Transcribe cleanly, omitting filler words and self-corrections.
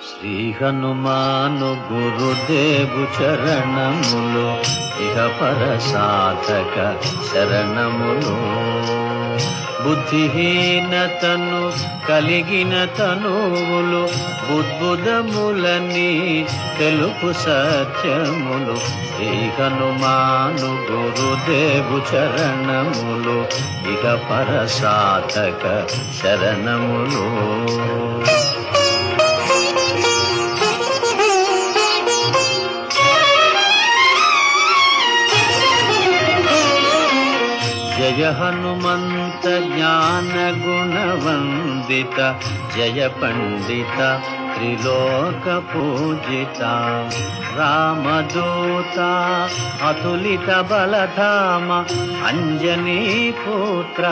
శ్రీ హనుమాను గురుదేవు చరణములు ఇహ పర సాధక శరణములు. బుద్ధిహీనతను కలిగిన తనువులు బుద్బుదములని తెలుపు సత్యములు. శ్రీ హనుమాను గురుదేవు చరణములు ఇహ పర సాధక శరణములు. జయ హనుమంత జ్ఞాన గుణవందిత జయ పండిత త్రిలోక పూజిత. రామదూత అతులిత బలధామ అంజనీ పుత్ర